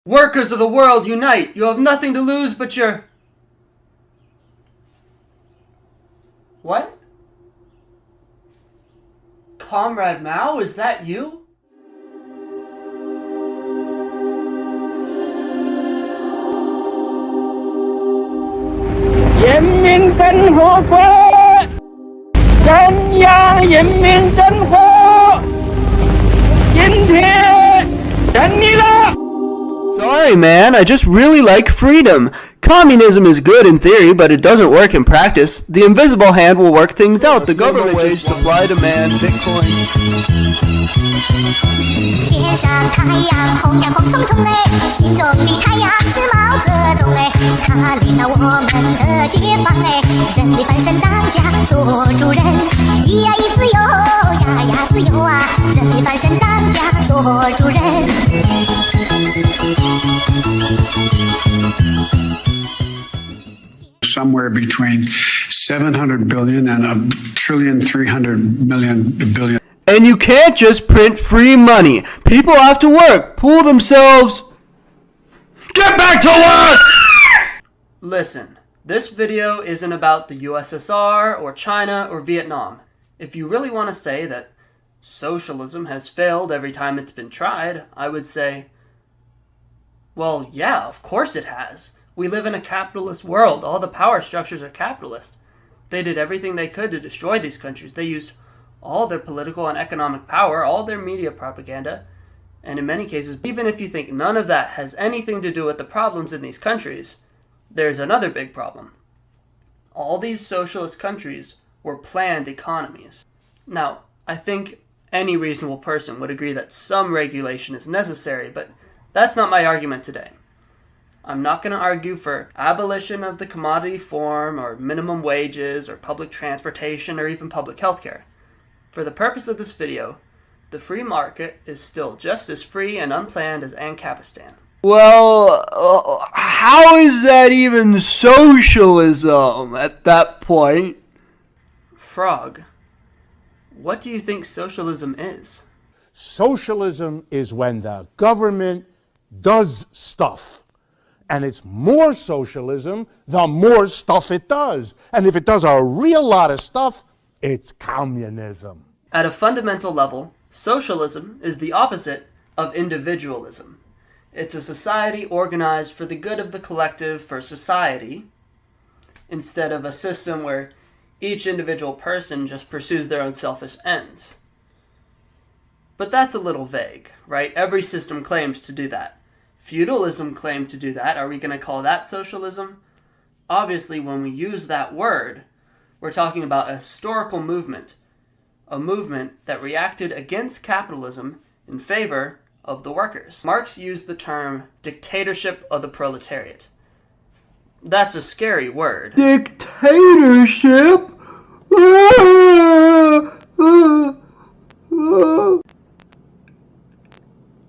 Workers of the world, unite! You have nothing to lose but your... What? Comrade Mao, is that you? 人民真活国，中央人民真活，今天等你了。 Sorry, man, I just really like freedom. Communism is good in theory, but it doesn't work in practice. The invisible hand will work things out. The government wage, supply, demand, Bitcoin. 天上太阳红呀红彤彤嘞，心中的太阳是毛泽东嘞，他领导我们的解放嘞，人民翻身当家做主人，咿呀咿自由呀呀自由啊，人民翻身当家做主人。 Somewhere between 700 billion and $1.3 billion. And you can't just print free money. People have to work, pool themselves. Get back to work! Listen, this video isn't about the USSR or China or Vietnam. If you really want to say that socialism has failed every time it's been tried, I would say, well, yeah, of course it has. We live in a capitalist world. All the power structures are capitalist. They did everything they could to destroy these countries. They used all their political and economic power, all their media propaganda, and in many cases, even if you think none of that has anything to do with the problems in these countries, there's another big problem. All these socialist countries were planned economies. Now, I think any reasonable person would agree that some regulation is necessary, but that's not my argument today. I'm not going to argue for abolition of the commodity form or minimum wages or public transportation or even public health care. For the purpose of this video, the free market is still just as free and unplanned as Ancapistan. Well, how is that even socialism at that point? Frog, what do you think socialism is? Socialism is when the government does stuff. And it's more socialism the more stuff it does. And if it does a real lot of stuff, it's communism. At a fundamental level, socialism is the opposite of individualism. It's a society organized for the good of the collective for society, instead of a system where each individual person just pursues their own selfish ends. But that's a little vague, right? Every system claims to do that. Feudalism claimed to do that. Are we going to call that socialism? Obviously, when we use that word, we're talking about a historical movement, a movement that reacted against capitalism in favor of the workers. Marx used the term dictatorship of the proletariat. That's a scary word. Dictatorship?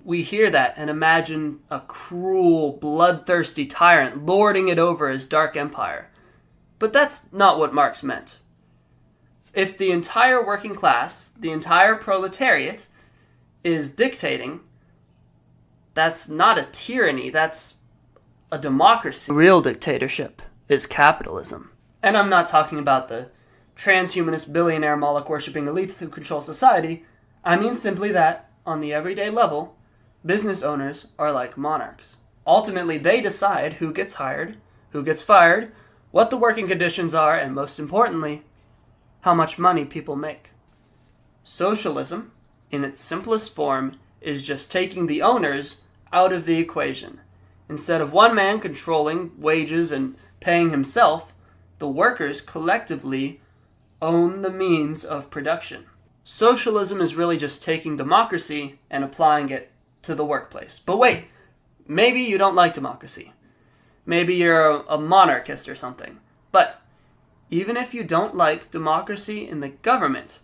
We hear that and imagine a cruel, bloodthirsty tyrant lording it over his dark empire. But that's not what Marx meant. If the entire working class, the entire proletariat, is dictating, that's not a tyranny, that's a democracy. Real dictatorship is capitalism. And I'm not talking about the transhumanist billionaire Moloch-worshipping elites who control society. I mean simply that, on the everyday level, business owners are like monarchs. Ultimately, they decide who gets hired, who gets fired, what the working conditions are, and most importantly, how much money people make. Socialism, in its simplest form, is just taking the owners out of the equation. Instead of one man controlling wages and paying himself, the workers collectively own the means of production. Socialism is really just taking democracy and applying it to the workplace. But wait, maybe you don't like democracy. Maybe you're a monarchist or something. But even if you don't like democracy in the government,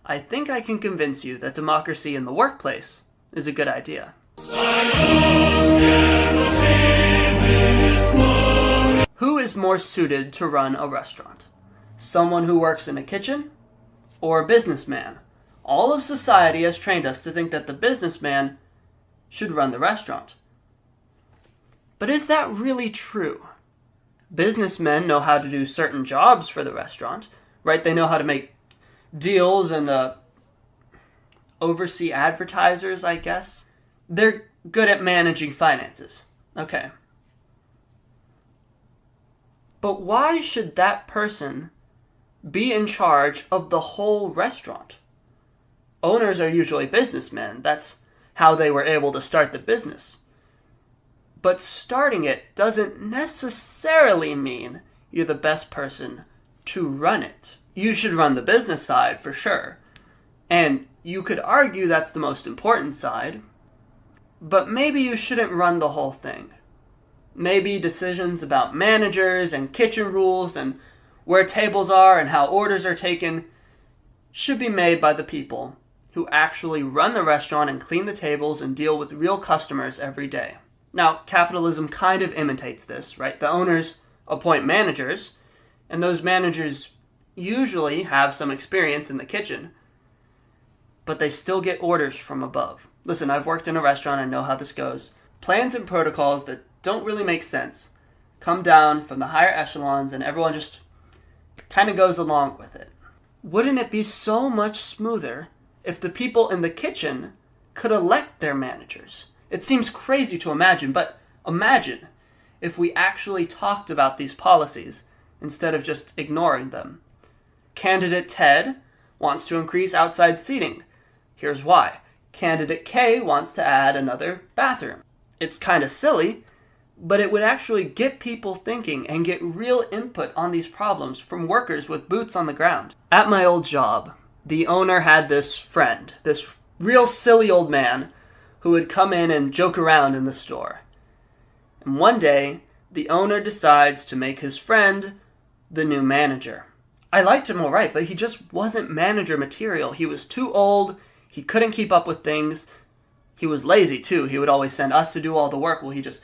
I think I can convince you that democracy in the workplace is a good idea. Who is more suited to run a restaurant? Someone who works in a kitchen or a businessman? All of society has trained us to think that the businessman should run the restaurant. is that really true? Businessmen know how to do certain jobs for the restaurant, right? They know how to make deals and oversee advertisers, I guess. They're good at managing finances. Okay. But why should that person be in charge of the whole restaurant? Owners are usually businessmen. That's how they were able to start the business. But starting it doesn't necessarily mean you're the best person to run it. You should run the business side for sure. And you could argue that's the most important side. But maybe you shouldn't run the whole thing. Maybe decisions about managers and kitchen rules and where tables are and how orders are taken should be made by the people who actually run the restaurant and clean the tables and deal with real customers every day. Now, capitalism kind of imitates this, right? The owners appoint managers, and those managers usually have some experience in the kitchen, but they still get orders from above. Listen, I've worked in a restaurant, I know how this goes. Plans and protocols that don't really make sense come down from the higher echelons, and everyone just kind of goes along with it. Wouldn't it be so much smoother if the people in the kitchen could elect their managers? It seems crazy to imagine, but imagine if we actually talked about these policies instead of just ignoring them. Candidate Ted wants to increase outside seating. Here's why. Candidate K wants to add another bathroom. It's kind of silly, but it would actually get people thinking and get real input on these problems from workers with boots on the ground. At my old job, the owner had this friend, this real silly old man who would come in and joke around in the store. And one day, the owner decides to make his friend the new manager. I liked him all right, but he just wasn't manager material. He was too old, he couldn't keep up with things, he was lazy too. He would always send us to do all the work while he just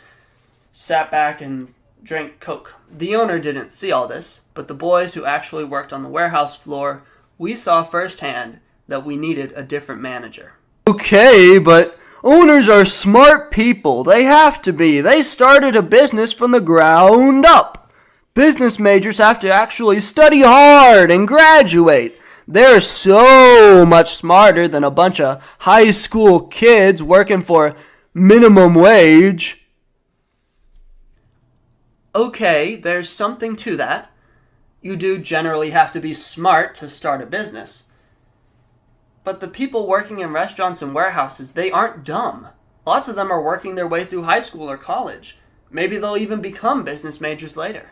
sat back and drank Coke. The owner didn't see all this, but the boys who actually worked on the warehouse floor, we saw firsthand that we needed a different manager. Okay, but owners are smart people. They have to be. They started a business from the ground up. Business majors have to actually study hard and graduate. They're so much smarter than a bunch of high school kids working for minimum wage. Okay, there's something to that. You do generally have to be smart to start a business. But the people working in restaurants and warehouses, they aren't dumb. Lots of them are working their way through high school or college. Maybe they'll even become business majors later.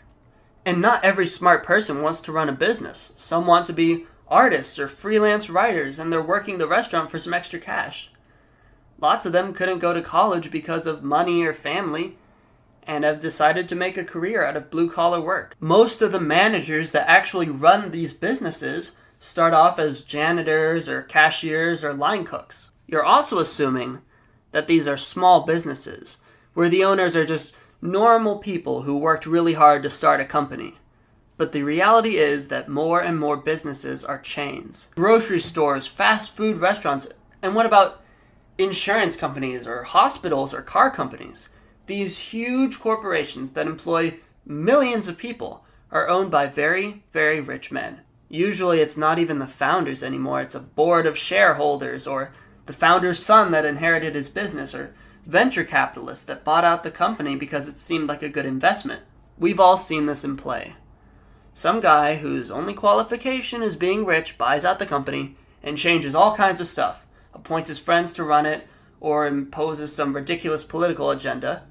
And not every smart person wants to run a business. Some want to be artists or freelance writers, and they're working the restaurant for some extra cash. Lots of them couldn't go to college because of money or family, and have decided to make a career out of blue-collar work. Most of the managers that actually run these businesses start off as janitors or cashiers or line cooks. You're also assuming that these are small businesses, where the owners are just normal people who worked really hard to start a company. But the reality is that more and more businesses are chains. Grocery stores, fast food restaurants, and what about insurance companies or hospitals or car companies? These huge corporations that employ millions of people are owned by very, very rich men. Usually it's not even the founders anymore, it's a board of shareholders or the founder's son that inherited his business or venture capitalists that bought out the company because it seemed like a good investment. We've all seen this in play. Some guy whose only qualification is being rich buys out the company and changes all kinds of stuff, appoints his friends to run it, or imposes some ridiculous political agenda.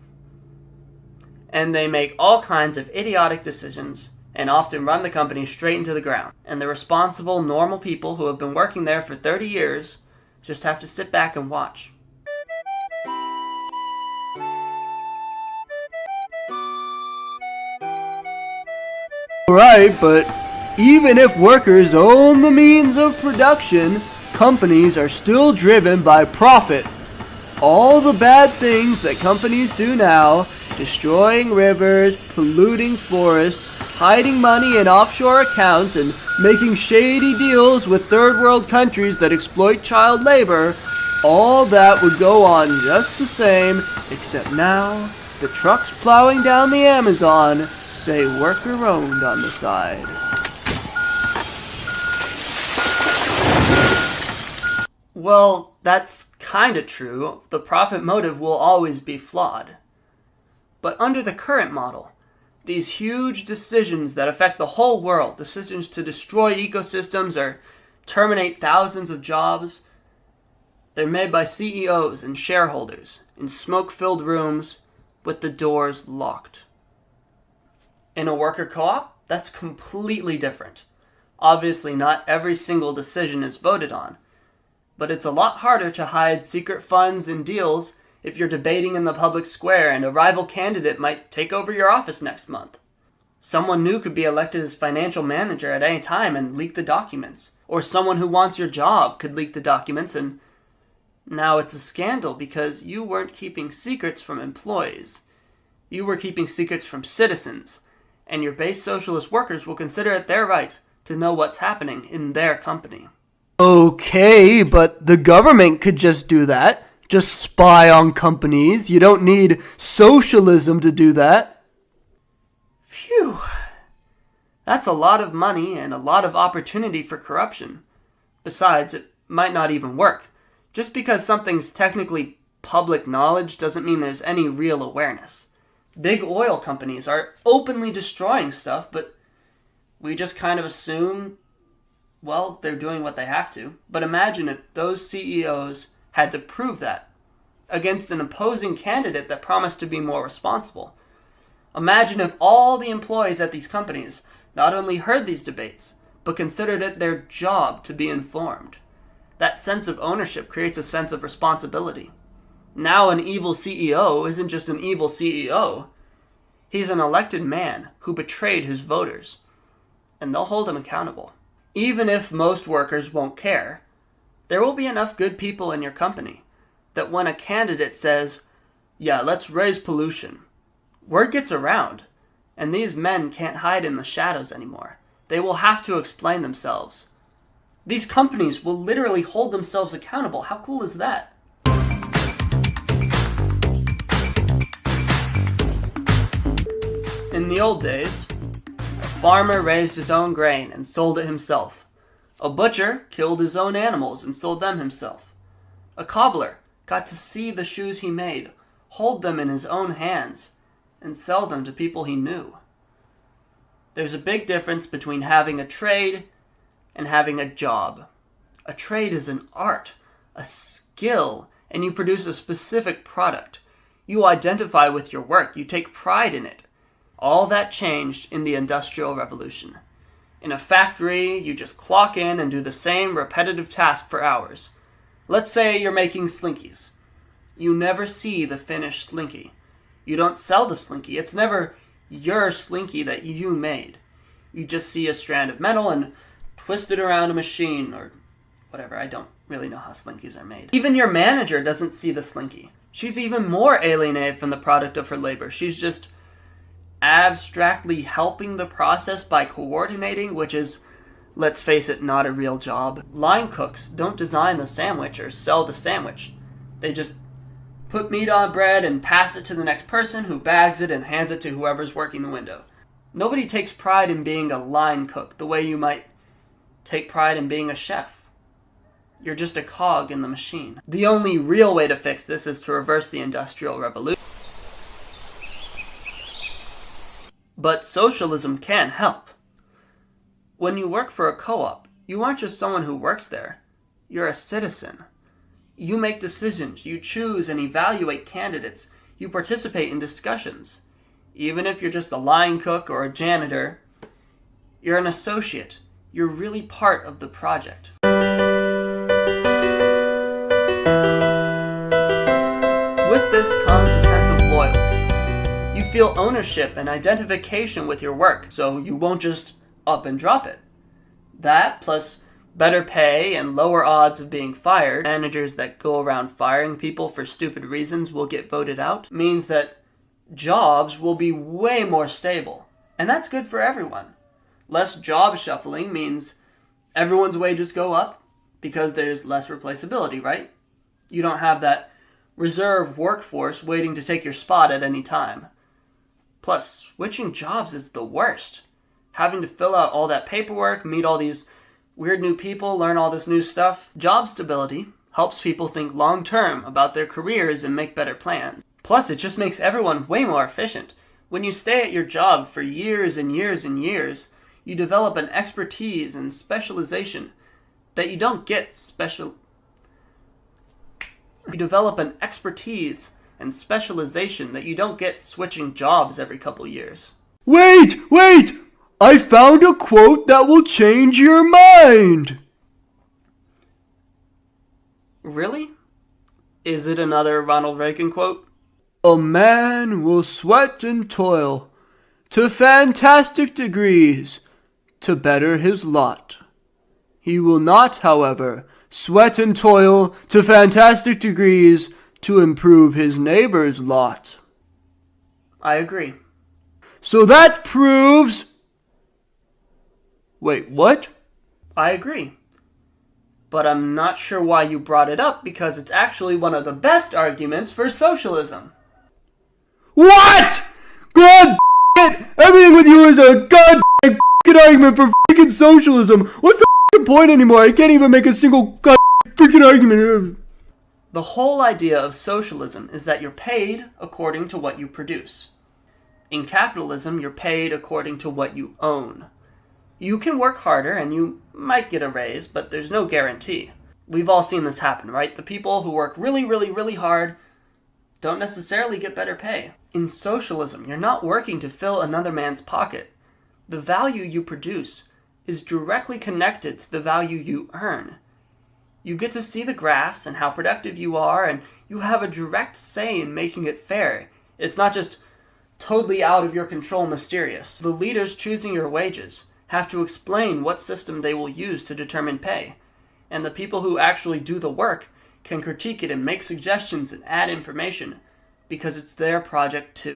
And they make all kinds of idiotic decisions and often run the company straight into the ground. And the responsible, normal people who have been working there for 30 years just have to sit back and watch. Right, but even if workers own the means of production, companies are still driven by profit. All the bad things that companies do now, destroying rivers, polluting forests, hiding money in offshore accounts, and making shady deals with third world countries that exploit child labor, all that would go on just the same, except now The trucks plowing down the Amazon say worker-owned on the side. Well, that's kinda true. The profit motive will always be flawed. But under the current model, these huge decisions that affect the whole world, decisions to destroy ecosystems or terminate thousands of jobs, they're made by CEOs and shareholders in smoke-filled rooms with the doors locked. In a worker co-op, that's completely different. Obviously, not every single decision is voted on, but it's a lot harder to hide secret funds and deals if you're debating in the public square and a rival candidate might take over your office next month. Someone new could be elected as financial manager at any time and leak the documents. Or someone who wants your job could leak the documents, and now it's a scandal because you weren't keeping secrets from employees. You were keeping secrets from citizens, and your base socialist workers will consider it their right to know what's happening in their company. Okay, but the government could just do that. Just spy on companies. You don't need socialism to do that. Phew. That's a lot of money and a lot of opportunity for corruption. Besides, it might not even work. Just because something's technically public knowledge doesn't mean there's any real awareness. Big oil companies are openly destroying stuff, but we just kind of assume, well, they're doing what they have to. But imagine if those CEOs had to prove that against an opposing candidate that promised to be more responsible. Imagine if all the employees at these companies not only heard these debates, but considered it their job to be informed. That sense of ownership creates a sense of responsibility. Now an evil CEO isn't just an evil CEO. He's an elected man who betrayed his voters, and they'll hold him accountable. Even if most workers won't care, there will be enough good people in your company that when a candidate says, yeah, let's raise pollution, word gets around, and these men can't hide in the shadows anymore. They will have to explain themselves. These companies will literally hold themselves accountable. How cool is that? In the old days, a farmer raised his own grain and sold it himself. A butcher killed his own animals and sold them himself. A cobbler got to see the shoes he made, hold them in his own hands, and sell them to people he knew. There's a big difference between having a trade and having a job. A trade is an art, a skill, and you produce a specific product. You identify with your work, you take pride in it. All that changed in the Industrial Revolution. In a factory, you just clock in and do the same repetitive task for hours. Let's say you're making slinkies. You never see the finished slinky. You don't sell the slinky. It's never your slinky that you made. You just see a strand of metal and twist it around a machine or whatever. I don't really know how slinkies are made. Even your manager doesn't see the slinky. She's even more alienated from the product of her labor. She's just abstractly helping the process by coordinating, which is, let's face it, not a real job. Line cooks don't design the sandwich or sell the sandwich. They just put meat on bread and pass it to the next person who bags it and hands it to whoever's working the window. Nobody takes pride in being a line cook the way you might take pride in being a chef. You're just a cog in the machine. The only real way to fix this is to reverse the Industrial Revolution. But socialism can help. When you work for a co-op, you aren't just someone who works there. You're a citizen. You make decisions, you choose and evaluate candidates, you participate in discussions. Even if you're just a line cook or a janitor, you're an associate. You're really part of the project. With this comes a sense of loyalty. You feel ownership and identification with your work, so you won't just up and drop it. That, plus better pay and lower odds of being fired, managers that go around firing people for stupid reasons will get voted out, means that jobs will be way more stable. And that's good for everyone. Less job shuffling means everyone's wages go up because there's less replaceability, right? You don't have that reserve workforce waiting to take your spot at any time. Plus, switching jobs is the worst. Having to fill out all that paperwork, meet all these weird new people, learn all this new stuff. Job stability helps people think long term about their careers and make better plans. Plus, it just makes everyone way more efficient. When you stay at your job for years and years and years, you develop an expertise and specialization that you don't get switching jobs every couple years. Wait! I found a quote that will change your mind! Really? Is it another Ronald Reagan quote? A man will sweat and toil to fantastic degrees to better his lot. He will not, however, sweat and toil to fantastic degrees to improve his neighbor's lot. I agree. So that proves... Wait, what? I agree. But I'm not sure why you brought it up, because it's actually one of the best arguments for socialism. What? God it! Everything with you is a goddamn argument for freaking socialism. What's the point anymore? I can't even make a single freaking argument. The whole idea of socialism is that you're paid according to what you produce. In capitalism, you're paid according to what you own. You can work harder and you might get a raise, but there's no guarantee. We've all seen this happen, right? The people who work really, really, really hard don't necessarily get better pay. In socialism, you're not working to fill another man's pocket. The value you produce is directly connected to the value you earn. You get to see the graphs and how productive you are, and you have a direct say in making it fair. It's not just totally out of your control mysterious. The leaders choosing your wages have to explain what system they will use to determine pay. And the people who actually do the work can critique it and make suggestions and add information, because it's their project too.